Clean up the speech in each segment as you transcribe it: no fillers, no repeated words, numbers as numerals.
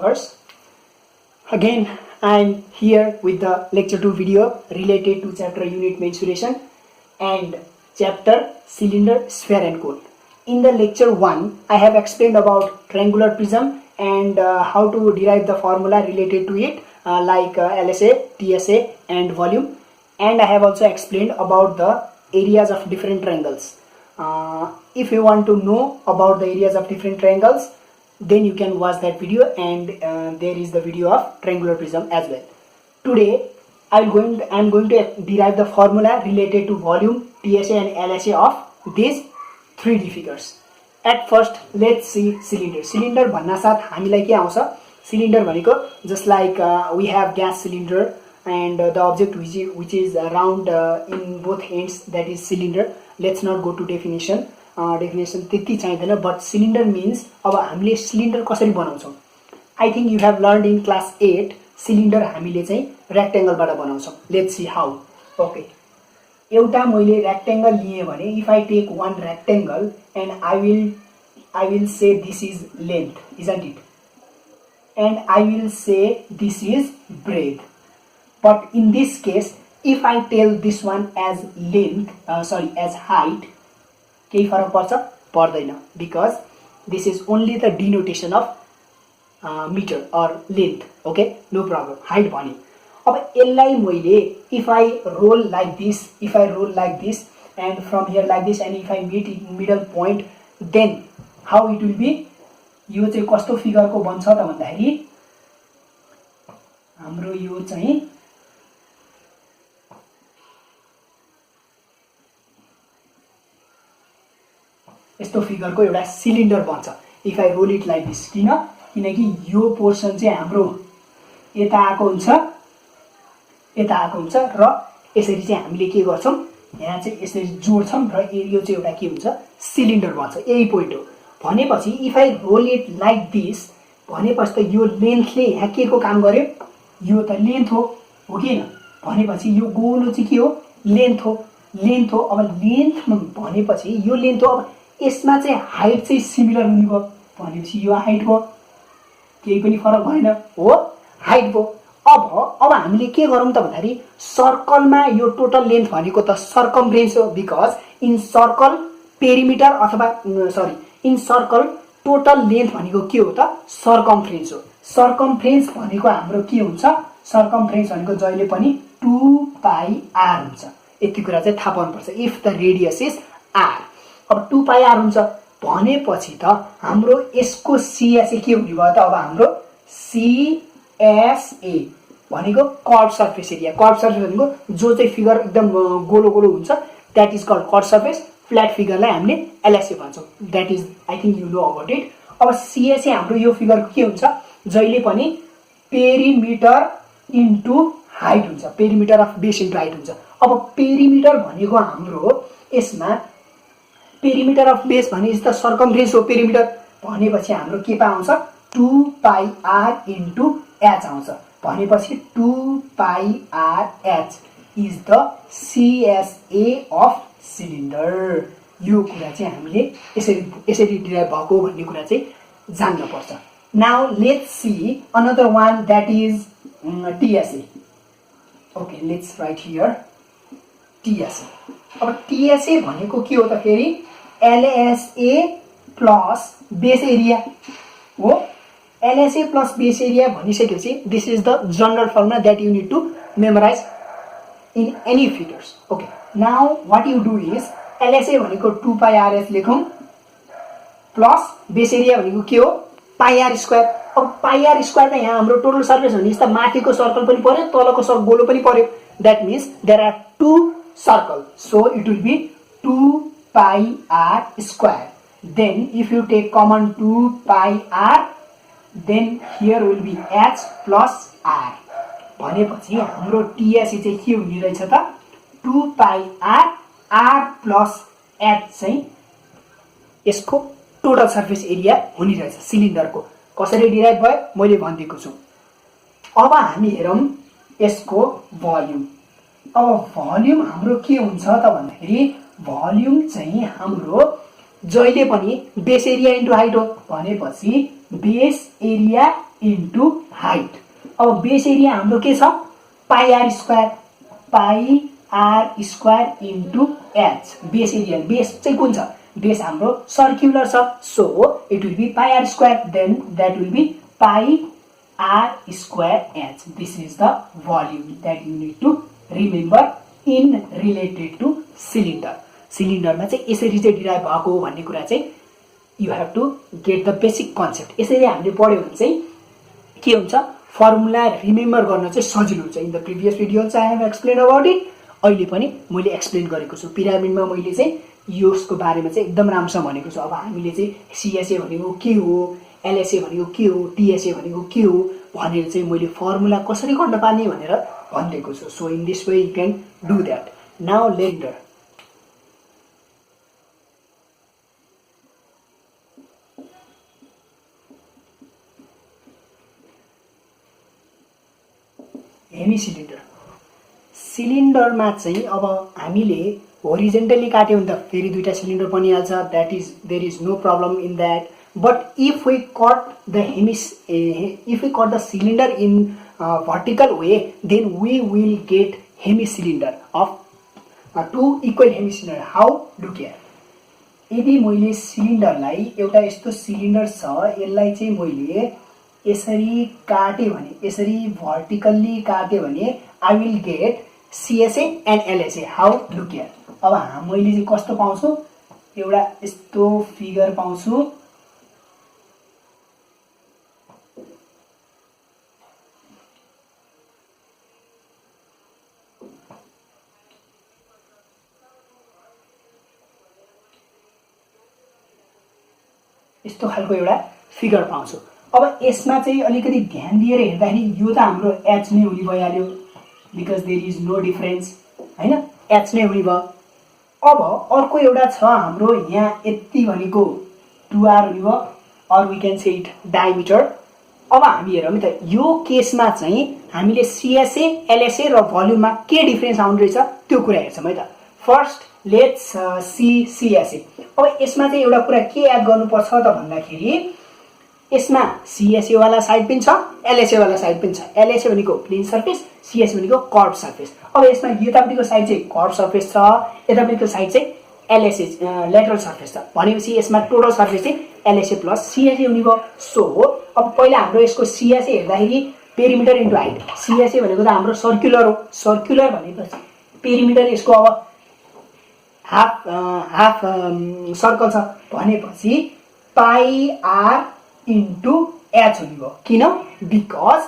lovers. Again, I am here with the lecture 2 video related to chapter unit mensuration and chapter cylinder, sphere and cone. In the lecture 1, I have explained about triangular prism and how to derive the formula related to it like LSA, TSA and volume, and I have also explained about the areas of different triangles. If you want to know about the areas of different triangles, then you can watch that video, and there is the video of triangular prism as well. Today I am going to derive the formula related to volume, TSA and LSA of these 3D figures. At first let's see cylinder. Cylinder भन्ना साथ हामीलाई के आउँछ? Cylinder भनेको just like we have gas cylinder and the object which is round in both ends, that is cylinder. Let's not go to definition. Definition त्यति चाहिँदैन, but cylinder means अब हामीले cylinder कसरी बनाउँछौं? I think you have learned in class 8 cylinder हामीले चाहिँ rectangle बाट बनाउँछौं. Let's see how. Okay. एउटा मैले rectangle लिए भने if I take one rectangle and I will say this is length, isn't it? And I will say this is breadth. But in this case, if I tell this one as length, as height, केही फरक पर्छ? पर्दैन, because this is only the denotation of meter or length. Okay, no problem. Height भने अब यसलाई मैले if I roll like this and from here like this, and if I meet in middle point, then how it will be? यो चाहिँ कस्तो figure को बन्छ त भन्दाखेरि हाम्रो यो चाहिँ यस्तो फिगर को एउटा सिलिन्डर बन्छ. If I roll it like this, किनकि यो पोर्सन चाहिँ हाम्रो यता आएको हुन्छ र यसरी चाहिँ हामीले के गर्छौं, यहाँ चाहिँ यसरी जोड्छौं र यो चाहिँ एउटा के हुन्छ, सिलिन्डर बन्छ. यही पोइन्ट हो. भनेपछि if I roll it like this भनेपछि त यो लेन्थले यहाँ के को काम गर्यो? यो त लेन्थ हो कि हैन? भनेपछि यो गोलो चाहिँ के हो? लेन्थ हो. अब लेन्थ भनेपछि यो लेन्थ हो. अब यसमा चाहिँ हाइट चाहिँ सिमिलर हुने भयो भनेपछि यो हाइट हो, केही पनि फरक भएन, हो हाइट हो. अब हामीले के गरौँ त भन्दाखेरि सर्कलमा यो टोटल लेन्थ भनेको त सर्कमफ्रेन्स हो, बिकज इन सर्कल पेरिमिटर अथवा इन सर्कल टोटल लेन्थ भनेको के हो त? सर्कमफ्रेन्स हो. सर्कमफ्रेन्स भनेको हाम्रो के हुन्छ? सर्कमफ्रेन्स भनेको जहिले पनि 2πr हुन्छ. यति कुरा चाहिँ थाहा पाउनुपर्छ. If the radius is r, अब 2πr हुन्छ भनेपछि त हाम्रो यसको CSA चाहिँ के हुने भयो त? अब हाम्रो CSA भनेको curved surface area. Curved surface भनेको जो चाहिँ फिगर एकदम गोलो गोलो हुन्छ, that is called curved surface. Flat फिगरलाई हामीले LSA भन्छौं. That is I think you know about it. अब CSA हाम्रो यो फिगर के हुन्छ? जहिले पनि पेरिमिटर इन्टु हाइट हुन्छ. Perimeter of base into height हुन्छ. अब पेरिमिटर भनेको हाम्रो यसमा पेरिमिटर अफ बेस भने त सर्कमफ्रेन्स हो. पेरिमिटर भनेपछि हाम्रो के पाउँछ? 2πr इन्टु h आउँछ. भनेपछि 2πrh is the CSA of cylinder. यो कुरा चाहिँ हामीले यसरी डिराइभ भएको भन्ने कुरा चाहिँ जान्न पर्छ. Now let's see another one, that is TSA. Okay, let's write here TSA. अब TSA भनेको के हो त फेरि? LSA प्लस बेस एरिया हो. LSA प्लस बेस एरिया भनिसकेपछि this is the general formula that you need to memorize in any figures. Okay, now what you do is LSA भनेको 2πrs लेखौं plus base area भनेको के हो? πr square. अब πr square त यहाँ हाम्रो total surface हो नि, त माथिको सर्कल पनि पर्यो, तलको सर्कल गोलो पनि पर्यो. That means there are two circle, so it will be 2πr square. Then if you take common 2πr, then here will be h plus r. भनेपछि हाम्रो TSA चाहिँ के हुने रहेछ त? 2πr r plus h चाहिँ यसको टोटल सर्फेस एरिया हुने रहेछ सिलिन्डरको. कसरी डिराइभ भयो मैले भनिदिएको छु. अब हामी हेरौं यसको भोल्युम. अब भोल्युम हाम्रो के हुन्छ त भन्दाखेरि भोल्युम चाहिँ हाम्रो जहिले पनि बेस एरिया इन्टु हाइट हो. भनेपछि बेस एरिया इन्टु हाइट। अब बेस एरिया हाम्रो के छ pi are square, pi are square into h. Base area, base चाहिँ कुन छ, बेस हाम्रो सर्क्युलर छ, so it will be pi are square, then that will be pi are square h. This is the volume that you need to remember in related to cylinder. सिलिन्डरमा चाहिँ यसरी चाहिँ derive भएको हो भन्ने कुरा चाहिँ you have to get the basic concept. यसरी हामीले पढ्यो भने चाहिँ के हुन्छ, फर्मुला रिमेम्बर गर्न चाहिँ सजिलो हुन्छ। In the previous video I have explain about it, अहिले पनि मैले एक्सप्लेन गरेको छु। पिरामिडमा मैले चाहिँ यसको बारेमा चाहिँ एकदम राम्रोसँग भनेको छु। अब हामीले चाहिँ सिएसए भनेको के हो, एलएसए भनेको के हो, टिएसए भनेको के हो भनेर चाहिँ मैले फर्मुला कसरी गर्न पार्ने भनेर भनिदिएको छु। So in this way you can do that. Now later hemi cylinder. सिलिन्डरमा चाहिँ अब हामीले होरिजेन्टली काट्यो भने त फेरि दुईटा सिलिन्डर बनिहाल्छ, that is there is no problem in that. But if we cut the cylinder in vertical way, then we will get hemi cylinder of two equal hemi cylinder. How? Look here. यदि मैले सिलिन्डरलाई एउटा यस्तो cylinder छ, यसलाई चाहिँ मैले यसरी काटे भने, यसरी भर्टिकल्ली काटे भने I will get CSA and LSA. How? Look here. अब मैले चाहिँ कस्तो पाउँछु, एउटा यस्तो फिगर पाउँछु। यस्तो खालको एउटा फिगर पाउँछु। अब यसमा चाहिँ अलिकति ध्यान दिएर हेर्दाखेरि यो त हाम्रो एच नै हुने भइहाल्यो, because there is no difference, हैन, एच नै हुने भयो। अब अर्को एउटा छ हाम्रो यहाँ यति भनेको 2r हुने भयो, or we can say it diameter. अब हामी हेरौँ त यो केसमा चाहिँ हामीले सिएसए एलएसए र भोल्युममा के डिफरेन्स आउँदो रहेछ त्यो कुरा हेर्छौँ है त। First let's see CSA. अब यसमा चाहिँ एउटा कुरा के याद गर्नुपर्छ त भन्दाखेरि यसमा सिएसए वाला साइड पनि छ, एलएसए वाला साइड पनि छ। एलएसए भनेको प्लेन सर्फेस, सिएसए भनेको कर्भ सर्फेस। अब यसमा यतापट्टिको साइड चाहिँ कर्भ सर्फेस छ, यतापट्टिको साइड चाहिँ एलएसए लेटरल सर्फेस छ, भनेपछि यसमा टोटल सर्फेस चाहिँ एलएसए प्लस सिएसए हुने भयो। सो अब पहिला हाम्रो यसको सिएसए हेर्दाखेरि पेरिमिटर इन्टु हाइट। सिएसए भनेको त हाम्रो सर्कुलर हो, सर्कुलर भनेपछि पेरिमिटर यसको अब हाफ सर्कल छ भनेपछि पाई आर इन्टु एच हुने भयो। किन? बिकज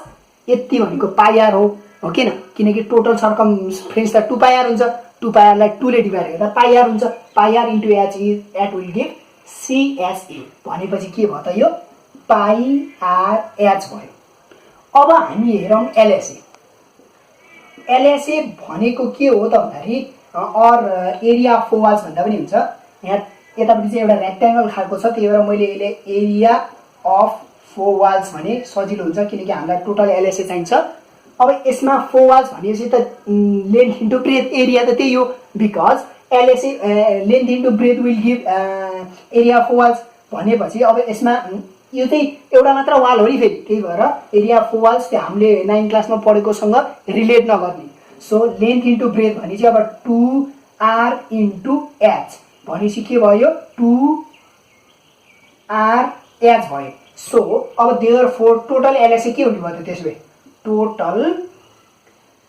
यति भनेको पाई आर हो किन? किनकि टोटल सर्कमफ्रेन्स त 2 पाई आर हुन्छ, 2 पाई आरलाई 2 ले डिभाइड गर्दा पाई आर हुन्छ। Pi r into h it will give CSA, भनेपछि के भयो त यो पाई आर एच भयो। अब हामी हेरौँ एलएसए। एलएसए भनेको के हो त भन्दाखेरि अर एरिया अफ 4 वाल्स भन्दा पनि हुन्छ। यहाँ यतापट्टि चाहिँ एउटा रेक्ट्याङ्गल खालको छ, त्यही भएर मैले यसले एरिया अफ 4 वाल्स भने सजिलो हुन्छ, किनकि हामीलाई टोटल एलएसए चाहिन्छ। अब यसमा 4 वाल्स भनेपछि त लेन्थ इन्टु ब्रेथ एरिया त त्यही हो, because LSA length into breadth will give area of 4 walls भनेपछि अब यसमा यो चाहिँ एउटा मात्र वाल हो नि फेरि, त्यही भएर एरिया अफ 4 वाल्स त्यो हामीले 9 क्लासमा पढेकोसँग रिलेट नगर्ने। सो लेन्थ इन्टु ब्रेथ भनेपछि अब 2r इन्टु एच भनेपछि के भयो 2r एच भयो। सो अब देयरफोर टोटल एलएसए के हुने भयो त त्यसो भए total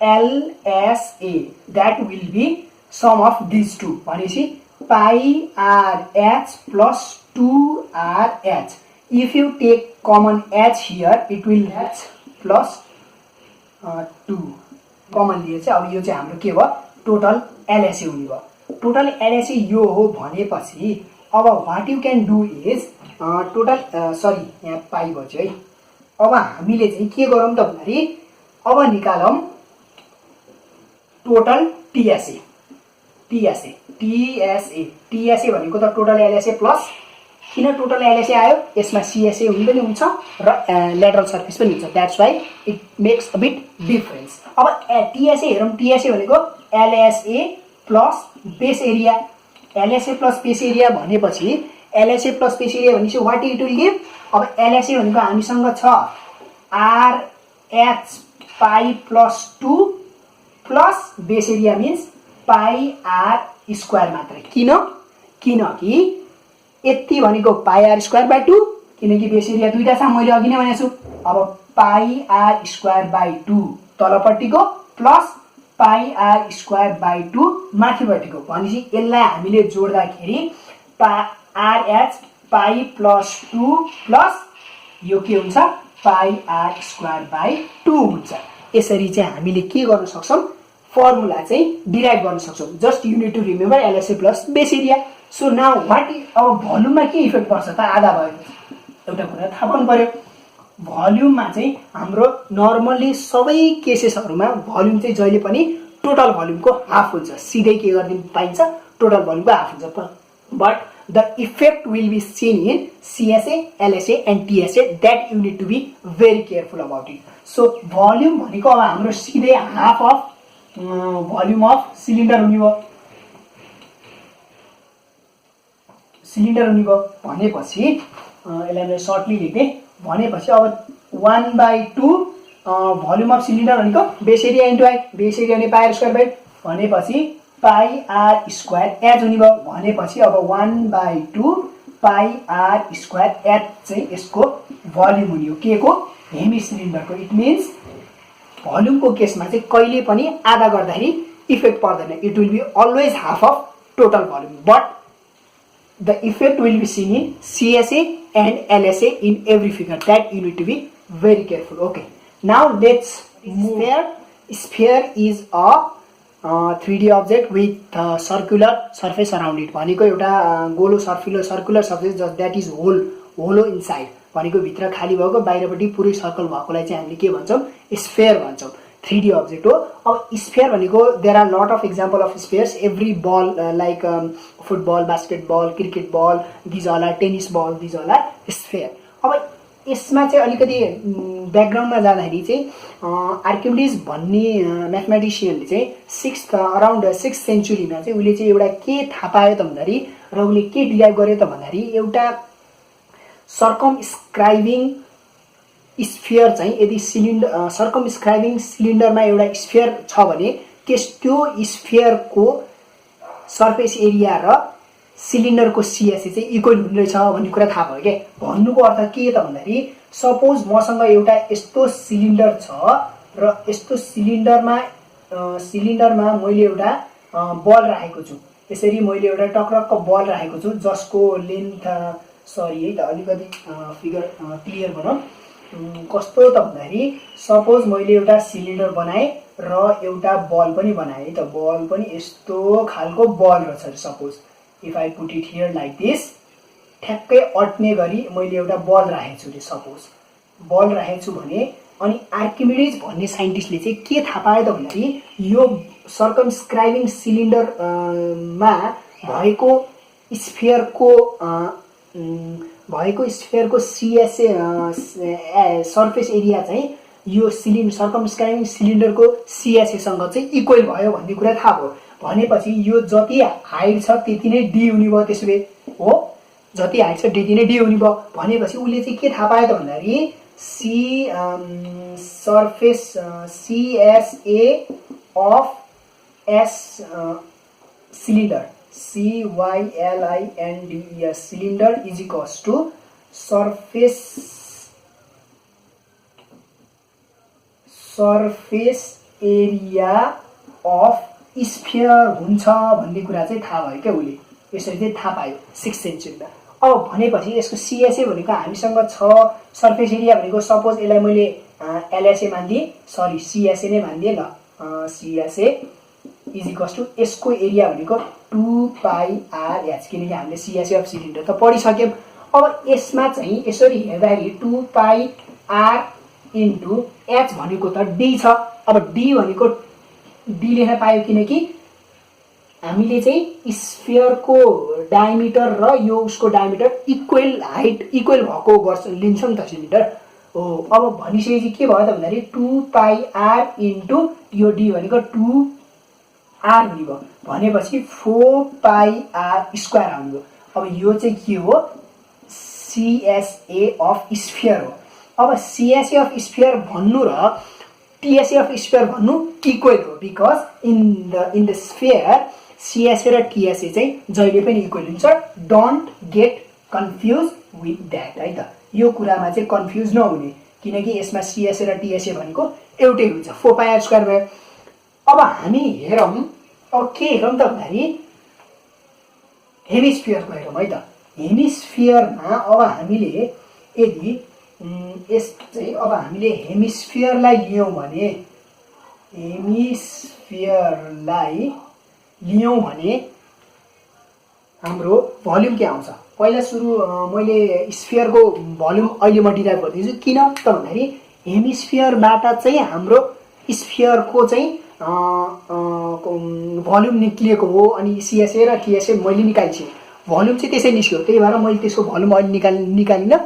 LSA that will be sum of this two भनेपछि pi r h plus 2r h. If you take common h here it will h plus 2 common लिए चाहिँ अब यो चाहिँ हाम्रो के भयो टोटल एलएसए हुने भयो। टोटल एलएसए यो हो भनेपछि अब what you can do is total sorry यहाँ पाइ बच्यो है। अब हामीले चाहिँ के गरौँ त भन्दाखेरि अब निकालौँ total TSA. TSA TSA TSA भनेको त टोटल एलएसए प्लस, किन टोटल एलएसए आयो यसमा सिएसए हुने पनि हुन्छ र लेटरल सर्फेस पनि हुन्छ, that's why it makes a bit difference. अब टिएसए हेरौँ, टिएसए भनेको LSA plus base area. LSA plus base area भनेपछि LSA प्लस बेस एरिया भनेपछि वाट इट विल गिभ? अब LSA भनेको हामीसँग छ RH pi plus 2 plus base area means pi R square मात्रै। किनकि यति भनेको पाई R स्क्वायर बाई 2, किनकि बेस एरिया दुईटा छ, मैले अघि नै भनेको छु। अब पाई R स्क्वायर बाई 2 तलपट्टिको plus pi R square by 2 माथिपट्टिको, भनेपछि यसलाई हामीले जोड्दाखेरि RH पाई प्लस 2 प्लस यो के हुन्छ पाई R स्क्वायर बाई 2 हुन्छ। यसरी चाहिँ हामीले के गर्न सक्छौं? फर्मुला चाहिँ डिराइभ गर्न सक्छौं। Just you need to remember LSA plus base area. So now what is, अब भोल्युममा के इफेक्ट पर्छ त? आधा भयो। एउटा कुरा थाहा पाउनु पर्यो, भोल्युममा चाहिँ हाम्रो नर्मली सबै केसेसहरुमा भोल्युम चाहिँ जहिले पनि टोटल भोल्युमको हाफ हुन्छ। सिधै के गर्दिन पाइन्छ? टोटल भोल्युमको हाफ हुन्छ। But the effect will be seen in CSA, LSA and TSA, that you need to be very careful about it. So volume भनेको अब हाम्रो सिधै half of volume of cylinder हुने भयो। सिलिन्डर हुने भयो भनेपछि यसलाई मैले सर्टली लेख्दै भनेपछि अब 1/2 भोल्युम अफ सिलिन्डर भनेको base area into height, base area भने पाई R स्क्वायर बाई भनेपछि पाई R स्क्वायर एच हुने भयो भनेपछि अब 1/2 पाई R स्क्वायर एच चाहिँ यसको भोल्युम हुने हो, के को? हेमी सिलिन्डरको। इट मिन्स भोल्युमको केसमा चाहिँ कहिले पनि आधा गर्दाखेरि इफेक्ट पर्दैन। It will be always half of total volume, but the effect will be seen in CSA and LSA in every figure, that you need to be very careful. Okay, now let's move. Sphere is a 3D object with circular surface around it। भनेको एउटा गोलो circular surface that is hollow inside, भनेको भित्र खाली भएको बाहिरपट्टि पुरै circle भएकोलाई चाहिँ हामीले के भन्छौं? स्फेयर भन्छौं। 3D object हो। अब स्फेयर भनेको there are lot of example of spheres. Every ball like football, basketball, cricket ball, these all are tennis ball, these all are sphere. अब यसमा चाहिँ अलिकति ब्याकग्राउन्डमा जाँदाखेरि चाहिँ आर्किमिडिज भन्ने म्याथमेटिसियनले चाहिँ अराउन्ड 6th सेन्चुरीमा चाहिँ उसले चाहिँ एउटा के थाहा पायो त भन्दाखेरि, र उसले के डिराइभ गर्यो त भन्दाखेरि, एउटा सर्कमस्क्राइबिङ स्फियर चाहिँ यदि सर्कमस्क्राइबिङ सिलिन्डरमा एउटा स्फियर छ भने त्यो स्फियरको सर्फेस एरिया र सिलिन्डरको CSA चाहिँ इक्वल हुने रहेछ भन्ने कुरा थाहा भयो के। भन्नुको अर्थ के त भन्दाखेरि, सपोज मसँग एउटा यस्तो सिलिन्डर छ र यस्तो सिलिन्डरमा मैले एउटा बल राखेको छु। यसरी मैले एउटा टक्रक्क बल राखेको छु जसको लेन्थ, सरी है त अलिकति फिगर क्लियर बनाऊ। कस्तो त भन्दाखेरि, सपोज मैले एउटा सिलिन्डर बनाएँ र एउटा बल पनि बनाएँ है त। बल पनि यस्तो खालको बल रहेछ। Suppose if I put it here like this, ठ्याक्कै अट्ने गरी मैले एउटा बल राखेको छु। सपोज बल राखेको छु भने, अनि आर्किमिडिज भन्ने साइन्टिस्टले चाहिँ के थाहा पायो त भन्दाखेरि, यो सर्कमस्क्राइबिङ सिलिन्डरमा भएको स्फियरको CSA सर्फेस एरिया चाहिँ यो सर्कमस्क्राइबिङ सिलिन्डरको CSA सँग चाहिँ इक्वल भयो भन्ने कुरा थाहा भयो। भनेपछि यो जति हाइट छ त्यति नै D हुने भयो। त्यसो भए हो, जति हाइट छ त्यति नै D हुने भयो। भनेपछि उसले चाहिँ के थाहा पायो त भन्दाखेरि, surface CSA of S cylinder, CYLINDER cylinder is equals to surface area of sphere हुन्छ भन्ने कुरा चाहिँ थाहा भयो क्या उसले। यसरी चाहिँ थाहा पायो 6th सेन्चुरीमा। अब भनेपछि यसको CSA भनेको हामीसँग छ, सर्फेस एरिया भनेको सपोज यसलाई मैले LSA मानिदिएँ, सरी CSA नै मानिदिएँ ल। CSA इज इक्वल्स टु यसको एरिया भनेको 2 पाई RH, किनकि हामीले CSA अफ सिलिन्डर त पढिसक्यौँ। अब यसमा चाहिँ यसरी हेर्दाखेरि 2 पाई R इन्टु H भनेको त D छ। अब D भनेको D लेख्न पायो किनकि हामीले चाहिँ स्फियरको डायमिटर र यो उसको डायमिटर इक्वल हाइट इक्वल भएको गर्छ लिन्छौँ नि त सिलिन्डर हो। अब भनिसकेपछि के भयो त भन्दाखेरि 2 पाई R इन्टु यो D भनेको 2 R हुने भयो। भनेपछि 4 पाई R स्क्वायर आउनु भयो। अब यो चाहिँ के हो, CSA अफ स्फियर हो। अब CSA अफ स्फियर भन्नु र TSA अफ स्फियर भन्नु इक्वल हो, because in the sphere CSA र TSA चाहिँ जहिले पनि इक्वल हुन्छ। Don't get confuse with that है त, यो कुरामा चाहिँ कन्फ्युज नहुने, किनकि यसमा CSA र TSA भनेको एउटै हुन्छ, 4πr² भयो। अब हामी हेरौँ, अब के हेरौँ त भन्दाखेरि हेमिस्फियरको हेरौँ है त। हेमिस्फियरमा अब हामीले यदि यस चाहिँ अब हामीले हेमिस्फियरलाई लियौँ भने, हाम्रो भोल्युम के आउँछ? पहिला सुरु मैले स्फियरको भोल्युम अहिले म डिराइभ गरिदिन्छु। किन त भन्दाखेरि हेमिस्फियरबाट चाहिँ हाम्रो स्फियरको चाहिँ भोल्युम निक्लिएको हो, अनि CSA र TSA मैले निकाल्छु, भोल्युम चाहिँ त्यसै निस्क्यो, त्यही भएर मैले त्यसको भोल्युम अहिले निकालिनँ।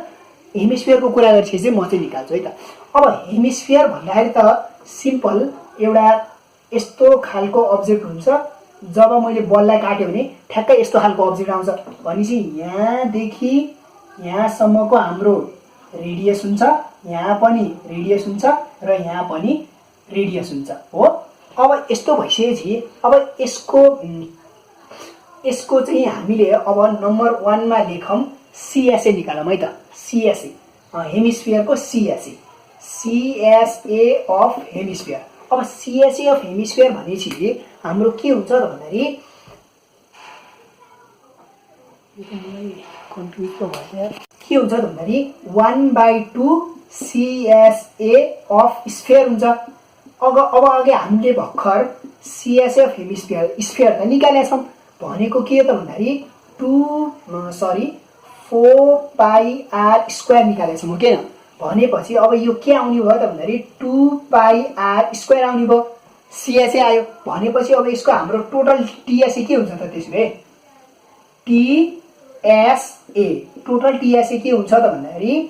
हेमिस्फियरको कुरा गरेपछि चाहिँ म चाहिँ निकाल्छु है त। अब हेमिस्फियर भन्दाखेरि त सिम्पल एउटा यस्तो खालको अब्जेक्ट हुन्छ, जब मैले बललाई काट्यो भने ठ्याक्कै यस्तो खालको अब्जेक्ट आउँछ। भनेपछि यहाँदेखि यहाँसम्मको हाम्रो रेडियस हुन्छ, यहाँ पनि रेडियस हुन्छ र यहाँ पनि रेडियस हुन्छ हो। अब यस्तो भइसकेपछि अब यसको चाहिँ हामीले अब नम्बर 1 मा लेखौँ, CSA निकालौँ है त। CSA हेमिस्फियरको CSA of hemisphere. अब CSA अफ हेमिस्फियर भनेपछि हाम्रो के हुन्छ त भन्दाखेरि, के हुन्छ त भन्दाखेरि 1/2 CSA अफ स्फियर हुन्छ। अब अघि हामीले भर्खर CSA अफ हेमिस्फियर स्फियर त निकालेका छौँ, भनेको के त भन्दाखेरि 4πr² निकालेको छु म। किन भनेपछि अब यो के आउने भयो त भन्दाखेरि 2πr² आउने भयो, CSA आयो भनेपछि अब यसको हाम्रो टोटल TSA के हुन्छ त? त्यसो भए TSA टोटल TSA के हुन्छ त भन्दाखेरि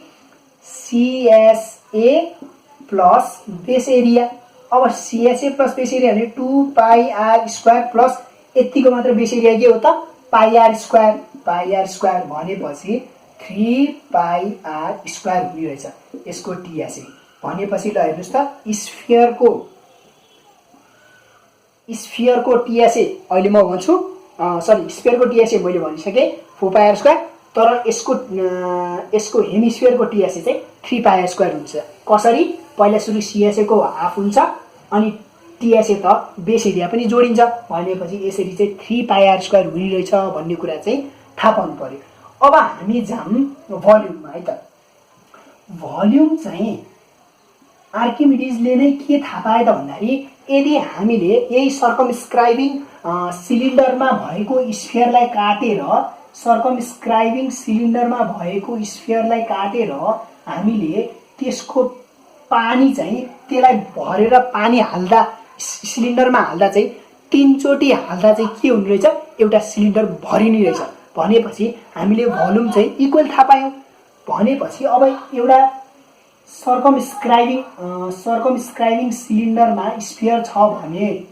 CSA प्लस बेस एरिया। अब CSA प्लस बेस एरिया भने 2πr² प्लस यतिको मात्र बेस एरिया के हो त? πr²। भनेपछि 3πr² हुने रहेछ यसको TSA। भनेपछि ल हेर्नुहोस् त, स्फियरको TSA अहिले म भन्छु, स्फियरको TSA मैले भनिसकेँ 4πr², तर यसको हेमिस्फियरको TSA चाहिँ 3πr² हुन्छ। कसरी? पहिला सुरु CSA को हाफ हुन्छ, अनि TSA त बेस एरिया पनि जोडिन्छ, भनेपछि यसरी चाहिँ 3πr² हुने रहेछ भन्ने कुरा चाहिँ थाहा पाउनु पर्यो। अब हामी जाऊँ भोल्युममा है त। भोल्युम चाहिँ आर्किमिडिजले नै के थाहा पाए त भन्दाखेरि, यदि हामीले यही सर्कमस्क्राइबिङ सिलिन्डरमा भएको स्फियरलाई काटेर हामीले त्यसको पानी चाहिँ त्यसलाई भरेर पानी हाल्दा सिलिन्डरमा हाल्दा चाहिँ 3 चोटि हाल्दा चाहिँ के हुने रहेछ? एउटा सिलिन्डर भरिने रहेछ। भनेपछि हामीले भोल्युम चाहिँ इक्वल थाहा पायौँ। भनेपछि अब एउटा सर्कमस्क्राइबिङ सिलिन्डरमा स्फियर छ भने,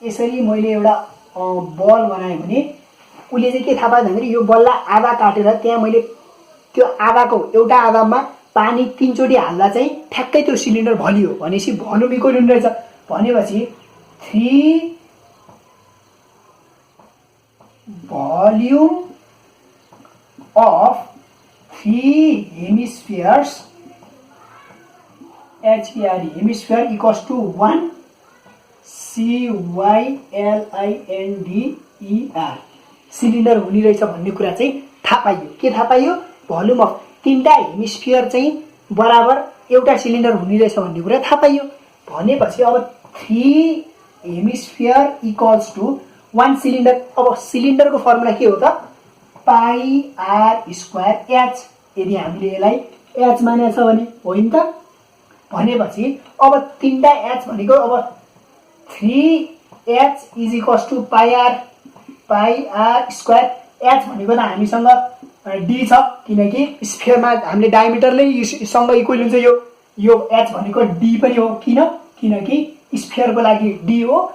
यसरी मैले एउटा बल बनाएँ भने उसले चाहिँ के थाहा पायो भन्दाखेरि, यो बललाई आधा काटेर त्यहाँ मैले त्यो आधाको एउटा आधामा पानी 3 चोटि हाल्दा चाहिँ ठ्याक्कै त्यो सिलिन्डर भलियो, भनेपछि भोल्युम इक्वल हुने रहेछ। भनेपछि 3 volume of 3 hemispheres hemisphere equals to 1 CYLINDER cylinder हुने रहेछ भन्ने कुरा चाहिँ थाहा पाइयो। के थाहा पाइयो? भोल्युम अफ 3टा हेमिस्फियर चाहिँ बराबर एउटा सिलिन्डर हुने रहेछ भन्ने कुरा थाहा पाइयो। भनेपछि अब 3 हेमिस्फियर इक्वल्स टु 1 सिलिन्डर। अब सिलिन्डरको फर्मुला के हो त? πr²h। यदि हामीले यसलाई h मानेको छ भने होइन त? भनेपछि अब 3टा h भनेको अब 3h is equals to πr²। h भनेको त हामीसँग d छ, किनकि स्फियरमा हामीले डायमिटरले सँग इक्वल हुन्छ। यो h भनेको d पनि हो। किनकि स्फियरको लागि d हो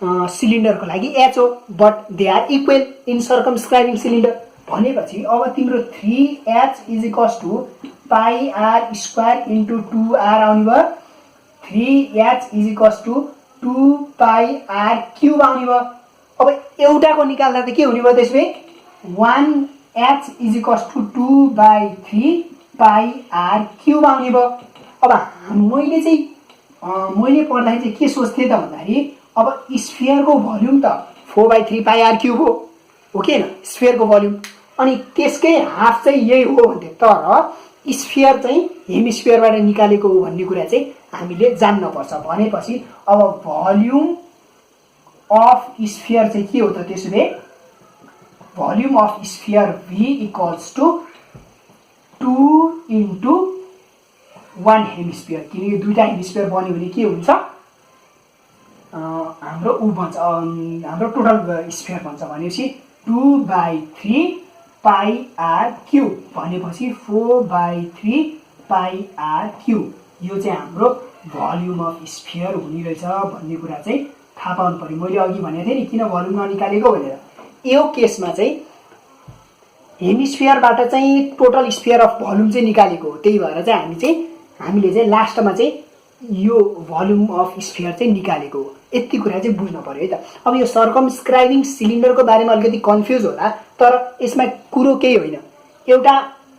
सिलिन्डरको लागि एच हो, but they are equal in circumscribing cylinder. भनेपछि अब तिम्रो 3h is equals to pi are square into 2r आउने भयो। 3h is equals to 2 pi are cube आउने भयो। अब एउटाको निकाल्दा त के हुने भयो त्यसो भए 1h is equals to 2/3 pi are cube आउने भयो। अब मैले पढ्दाखेरि चाहिँ के सोच्थेँ त भन्दाखेरि अब स्फियरको भोल्युम त 4/3 पाई आर क्युब हो कि होइन, स्फियरको भोल्युम, अनि त्यसकै हाफ चाहिँ यही हो भन्थे। तर स्फियर चाहिँ हेमिस्फियरबाट निकालेको हो भन्ने कुरा चाहिँ हामीले जान्नुपर्छ। भनेपछि अब भोल्युम अफ स्फियर चाहिँ के हो त त्यसो भए volume of sphere V equals to 2 into 1 hemisphere, किनकि दुईटा हेमिस्फियर बन्यो भने के हुन्छ हाम्रो बन्छ हाम्रो टोटल स्फियर बन्छ भनेपछि 2/3 पाई आर क्युब भनेपछि 4/3 पाई आर क्युब। यो चाहिँ हाम्रो भोल्युम अफ स्फियर हुने रहेछ भन्ने कुरा चाहिँ थाहा पाउनु पर्यो। मैले अघि भनेको थिएँ नि किन भोल्युम ननिकालेको भनेर। यो केसमा चाहिँ हेमिस्फियरबाट चाहिँ टोटल स्फियर अफ भोल्युम चाहिँ निकालेको हो, त्यही भएर चाहिँ हामीले चाहिँ लास्टमा चाहिँ यो भोल्युम अफ स्फियर चाहिँ निकालेको हो। यति कुरा चाहिँ बुझ्नु पर्यो है त। अब यो सर्कमस्क्राइबिङ सिलिन्डरको बारेमा अलिकति कन्फ्युज होला, तर यसमा कुरो केही होइन। एउटा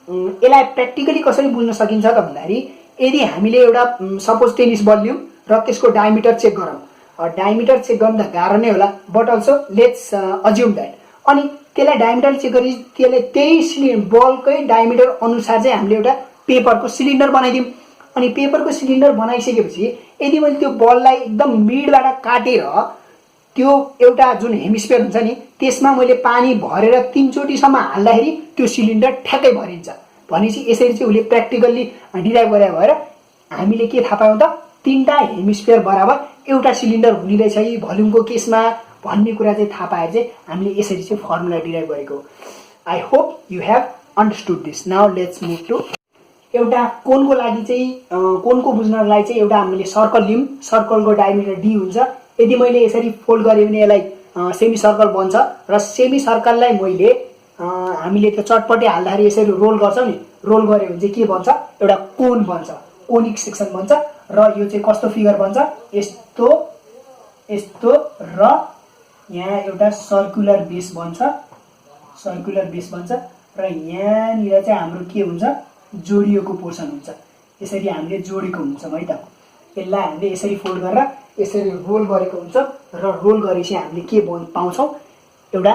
यसलाई प्र्याक्टिकली कसरी बुझ्न सकिन्छ त भन्दाखेरि यदि हामीले एउटा सपोज टेनिस बल लियौँ र त्यसको डायमिटर चेक गरौँ। डायमिटर चेक गर्नु त गाह्रो नै होला, but also let's assume that. अनि त्यसलाई डायमिटर चेक गरी त्यसलाई त्यही बलकै डायमिटर अनुसार चाहिँ हामीले एउटा पेपरको सिलिन्डर बनाइदिउँ। अनि पेपरको सिलिन्डर बनाइसकेपछि यदि मैले त्यो बललाई एकदम मिडबाट काटेर त्यो एउटा जुन हेमिस्फियर हुन्छ नि त्यसमा मैले पानी भरेर 3 चोटिसम्म हाल्दाखेरि त्यो सिलिन्डर ठ्याक्कै भरिन्छ। भनेपछि यसरी चाहिँ उसले प्र्याक्टिकल्ली डिराइभ गरे भएर हामीले के थाहा पायौँ त 3टा हेमिस्फियर बराबर एउटा सिलिन्डर हुने रहेछ यी भोल्युमको केसमा भन्ने कुरा चाहिँ थाहा पाएर चाहिँ हामीले यसरी चाहिँ फर्मुला डिराइभ गरेको। I hope you have understood this. Now let's move to एउटा कोनको लागि चाहिँ कोनको बुझ्नलाई चाहिँ एउटा हामीले सर्कल लियौँ। सर्कलको डायमिटर d हुन्छ। यदि मैले यसरी फोल्ड गरेँ भने यसलाई सेमी सर्कल बन्छ र सेमी सर्कललाई मैले हामीले त्यो चटपटे हाल्दाखेरि यसरी रोल गर्छौँ नि, रोल गऱ्यो भने चाहिँ के बन्छ एउटा कोन बन्छ, कोनिक सेक्सन बन्छ। र यो चाहिँ कस्तो फिगर बन्छ यस्तो यस्तो र यहाँ एउटा सर्कुलर बेस बन्छ, सर्कुलर बेस बन्छ र यहाँनिर चाहिँ हाम्रो के हुन्छ जोडिएको पोर्सन हुन्छ। यसरी हामीले जोडेको हुन्छौँ है त। यसलाई हामीले यसरी फोल्ड गरेर यसरी रोल गरेको हुन्छ र रोल गरेपछि हामीले के पाउँछौँ एउटा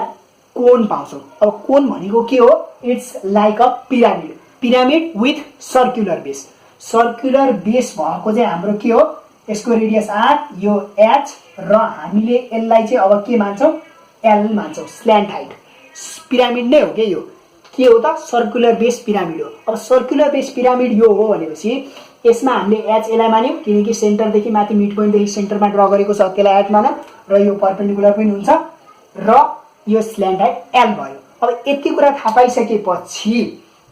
कोन पाउँछौँ। अब कोन भनेको के हो, it's like a pyramid, pyramid with circular base. Circular base भएको चाहिँ हाम्रो के हो, यसको रेडियस r, यो h र हामीले यसलाई चाहिँ अब के मान्छौँ l मान्छौँ, स्ल्यान्ट हाइट। पिरामिड नै हो के यो, के हो त सर्कुलर बेस पिरामिड हो। अब सर्कुलर बेस पिरामिड यो हो भनेपछि यसमा हामीले h यसलाई मान्यौँ किनकि सेन्टरदेखि माथि मिड पोइन्टदेखि सेन्टरमा ड्र गरेको छ त्यसलाई h मानौँ र यो परपेन्डिकुलर पनि हुन्छ र यो स्ल्यान्ट हाइट l भयो। अब यति कुरा थाहा पाइसकेपछि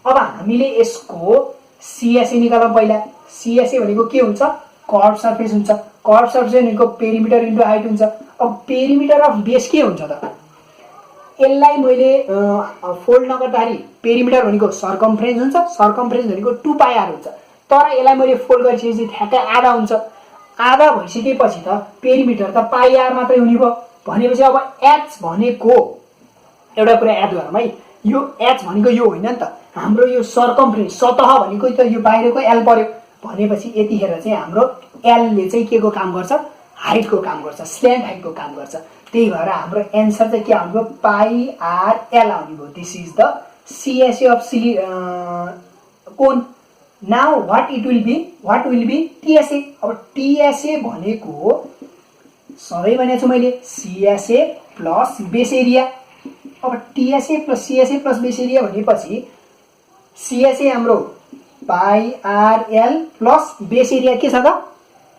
अब हामीले यसको CSA निकालौँ। पहिला CSA भनेको के हुन्छ, कर्भ सर्फेस हुन्छ। कर्भ सर्फेस भनेको पेरिमिटर इन्टु हाइट हुन्छ। अब पेरिमिटर अफ बेस के हुन्छ त, यसलाई मैले फोल्ड नगर्दाखेरि पेरिमिटर भनेको सर्कमफ्रेन्स हुन्छ, सर्कमफ्रेन्स भनेको 2 पाई आर हुन्छ। तर यसलाई मैले फोल्ड गरिसकेपछि ठ्याक्कै आधा हुन्छ। आधा भइसकेपछि त पेरिमिटर त पाई आर मात्रै हुने भयो। भनेपछि अब h भनेको एउटा कुरा याद गरौँ है, यो h भनेको यो होइन नि त, हाम्रो यो सर्कमफ्रेन्स सतह भनेको त यो बाहिरको l पर्यो। भनेपछि यतिखेर चाहिँ हाम्रो l ले चाहिँ के को काम गर्छ, हाइटको काम गर्छ, स्ल्यान्ट हाइटको काम गर्छ। त्यही भएर हाम्रो एन्सर चाहिँ के आउने भयो, पाई आर एल आउने भयो। This is the CSA of cone. Now what will be TSA। अब TSA भनेको सबै भनेको छु मैले, CSA प्लस बेस एरिया। अब TSA plus CSA plus base area भनेपछि CSA हाम्रो pi r l plus base area के छ त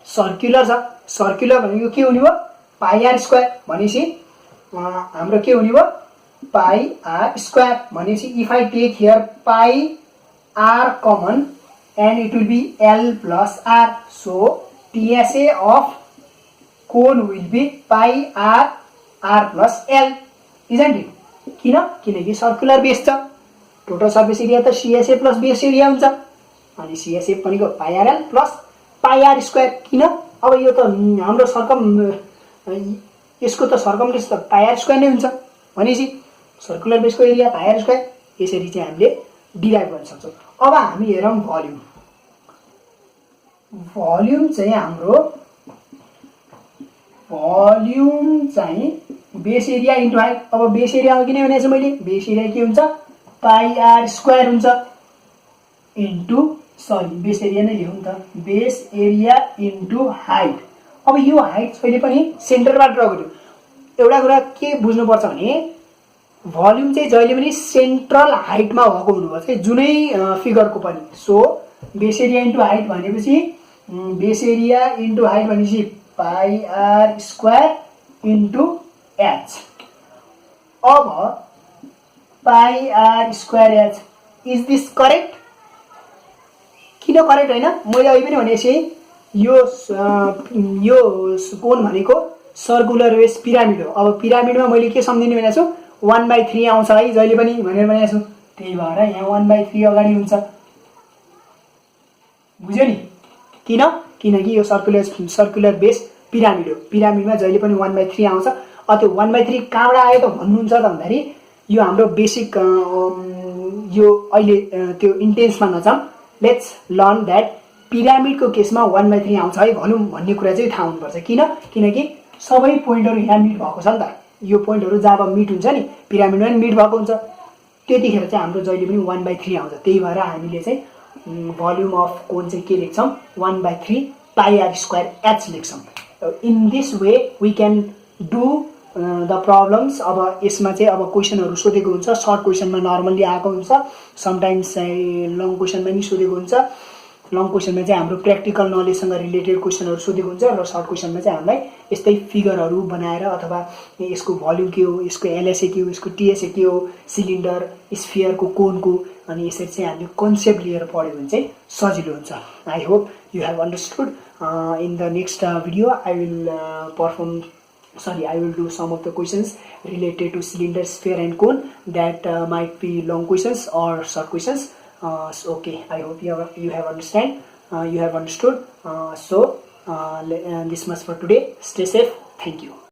सर्कुलर छ। सर्कुलर भनेको के हुने भयो, पाई आर स्क्वायर। भनेपछि हाम्रो के हुने भयो, पाई आर स्क्वायर। भनेपछि if I take here pi R common and it will be L plus R. So TSA of cone will be pi r plus l, isn't it? किनकि circular base छ, total surface area त CSA plus base area हुन्छ अनि CSA भनेको pi r l plus pi are square. किन? अब यो त हाम्रो यसको त सर्कमफरेन्स त पाई आर स्क्वायर नै हुन्छ भनेपछि सर्कुलर बेसको एरिया पाई आर स्क्वायर, यसरी चाहिँ हामीले डिराइभ गर्न सक्छौँ। अब हामी हेरौँ भोल्युम। भोल्युम चाहिँ हाम्रो बेस एरिया इन्टु हाइट। अब बेस एरिया अघि नै भनेको छु मैले, बेस एरिया के हुन्छ पाई आर स्क्वायर हुन्छ इन्टु बेस एरिया नै लेखौँ त, बेस एरिया इन्टु हाइट। अब यो हाइट जहिले पनि सेन्टरबाट ड्र गर्यो। एउटा कुरा के बुझ्नुपर्छ भने भोल्युम चाहिँ जहिले पनि सेन्ट्रल हाइटमा भएको हुनुपर्छ जुनै फिगरको पनि। So base area into height भनेपछि बेस एरिया इन्टु हाइट भनेपछि pi are square into h. अब pi are square h, is this correct? किन करेक्ट होइन? मैले अघि पनि भनेपछि यो कोन भनेको सर्कुलर बेस पिरामिड हो। अब पिरामिडमा मैले के सम्झिने भनेको छु, 1/3 आउँछ है जहिले पनि भनेर भनेको छु, त्यही भएर यहाँ 1/3 अगाडि हुन्छ। बुझ्यो नि? किनकि यो सर्कुलर बेस पिरामिड हो, पिरामिडमा जहिले पनि 1/3 आउँछ। त्यो 1/3 कहाँबाट आयो त भन्नुहुन्छ त भन्दाखेरि यो हाम्रो बेसिक यो अहिले त्यो इन्टेन्समा नजाऊँ, लेट्स लर्न द्याट पिरामिडको केसमा 1/3 आउँछ है भनौँ भन्ने कुरा चाहिँ थाहा हुनुपर्छ। किनकि सबै पोइन्टहरू यहाँ मिट भएको छ नि त, यो पोइन्टहरू जब मिट हुन्छ नि पिरामिडमा पनि मिट भएको हुन्छ, त्यतिखेर चाहिँ हाम्रो जहिले पनि 1/3 आउँछ। त्यही भएर हामीले चाहिँ भोल्युम अफ कोन चाहिँ के लेख्छौँ, 1/3 पाई आर स्क्वायर एच लेख्छौँ। In this way we can do the problems. अब यसमा चाहिँ अब क्वेसनहरू सोधेको हुन्छ, सर्ट क्वेसनमा नर्मल्ली आएको हुन्छ, समटाइम्स चाहिँ लङ क्वेसनमा पनि सोधेको हुन्छ। लङ क्वेसनमा चाहिँ हाम्रो प्र्याक्टिकल नलेजसँग रिलेटेड क्वेसनहरू सोधेको हुन्छ र सर्ट क्वेसनमा चाहिँ हामीलाई यस्तै फिगरहरू बनाएर अथवा यसको भोल्युम के हो, यसको एलएसए के हो, यसको टिएसए के हो, सिलिन्डर स्फियरको कोनको, अनि यसरी चाहिँ हामीले कन्सेप्ट लिएर पढ्यो भने चाहिँ सजिलो हुन्छ। I hope you have understood. In the next video I will do some of the questions related to cylinder, sphere and cone that might be long questions or short questions. Okay, I hope you have understood. So this much for today. Stay safe. Thank you.